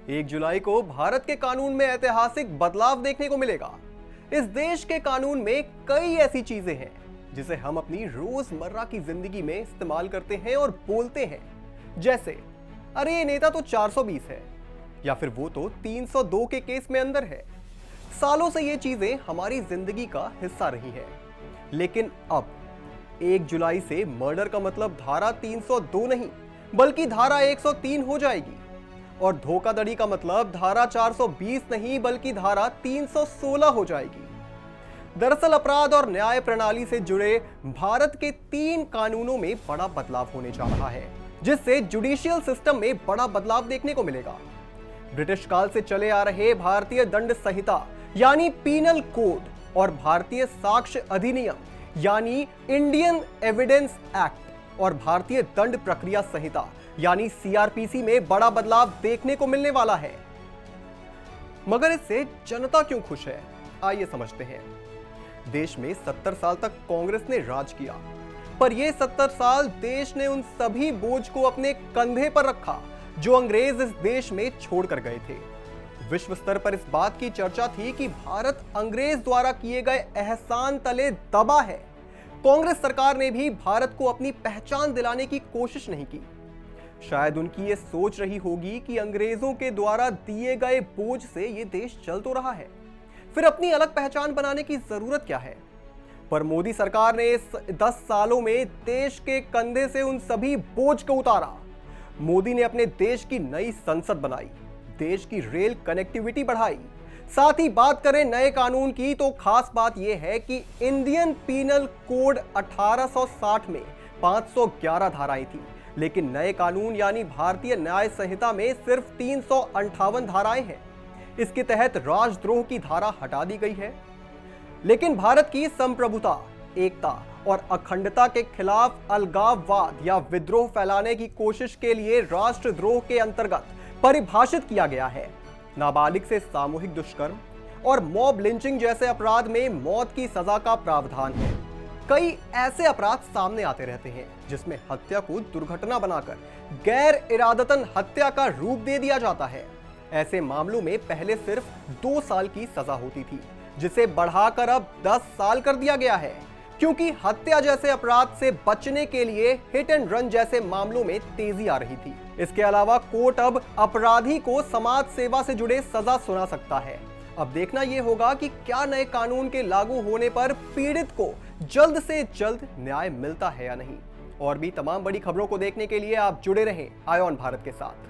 1 जुलाई को भारत के कानून में ऐतिहासिक बदलाव देखने को मिलेगा। इस देश के कानून में कई ऐसी चीजें हैं जिसे हम अपनी रोजमर्रा की जिंदगी में इस्तेमाल करते हैं और बोलते हैं, जैसे अरे ये नेता तो 420 है, या फिर वो तो 302 के केस में अंदर है। सालों से ये चीजें हमारी जिंदगी का हिस्सा रही है, लेकिन अब 1 जुलाई से मर्डर का मतलब धारा 302 नहीं बल्कि धारा 103 हो जाएगी, और धोखाधड़ी का मतलब धारा 420 नहीं बल्कि धारा 316 हो जाएगी। दरअसल अपराध और न्याय प्रणाली से जुड़े भारत के 3 कानूनों में बड़ा बदलाव होने जा रहा है, जिससे जुडिशियल सिस्टम में बड़ा बदलाव देखने को मिलेगा। ब्रिटिश काल से चले आ रहे भारतीय दंड संहिता यानी पीनल कोड और भारतीय साक्ष्य अधिनियम यानी इंडियन एविडेंस एक्ट और भारतीय दंड प्रक्रिया संहिता यानी सीआरपीसी में बड़ा बदलाव देखने को मिलने वाला है। मगर इससे जनता क्यों खुश है, आइए समझते हैं। देश में 70 साल तक कांग्रेस ने राज किया, पर यह 70 साल देश ने उन सभी बोझ को अपने कंधे पर रखा जो अंग्रेज इस देश में छोड़कर गए थे। विश्व स्तर पर इस बात की चर्चा थी कि भारत अंग्रेज द्वारा किए गए एहसान तले दबा है। कांग्रेस सरकार ने भी भारत को अपनी पहचान दिलाने की कोशिश नहीं की। शायद उनकी ये सोच रही होगी कि अंग्रेजों के द्वारा दिए गए बोझ से ये देश चल तो रहा है, फिर अपनी अलग पहचान बनाने की जरूरत क्या है। पर मोदी सरकार ने इस 10 सालों में देश के कंधे से उन सभी बोझ को उतारा। मोदी ने अपने देश की नई संसद बनाई, देश की रेल कनेक्टिविटी बढ़ाई। साथ ही बात करें नए कानून की तो खास बात यह है कि इंडियन पीनल कोड 1860 में 511 धाराएं थी, लेकिन नए कानून यानी भारतीय न्याय संहिता में सिर्फ 358 धाराएं हैं। इसके तहत राजद्रोह की धारा हटा दी गई है। लेकिन भारत की संप्रभुता, एकता और अखंडता के खिलाफ अलगाववाद या विद्रोह फैलाने की कोशिश के लिए राष्ट्रद्रोह के अंतर्गत परिभाषित किया गया है। नाबालिग से सामूहिक दुष्कर्म और मॉब लिंचिंग जैसे अपराध में मौत की सजा का प्रावधान है। कई ऐसे अपराध सामने आते रहते हैं जिसमें हत्या को दुर्घटना बनाकर गैर इरादतन हत्या का रूप दे दिया जाता है। ऐसे मामलों में पहले सिर्फ 2 साल की सजा होती थी, जिसे बढ़ाकर अब 10 साल कर दिया गया है, क्योंकि हत्या जैसे अपराध से बचने के लिए हिट एंड रन जैसे मामलों में तेजी आ रही थी। इसके अलावा कोर्ट अब अपराधी को समाज सेवा से जुड़े सजा सुना सकता है। अब देखना यह होगा कि क्या नए कानून के लागू होने पर पीड़ित को जल्द से जल्द न्याय मिलता है या नहीं। और भी तमाम बड़ी खबरों को देखने के लिए आप जुड़े रहें आयोन भारत के साथ।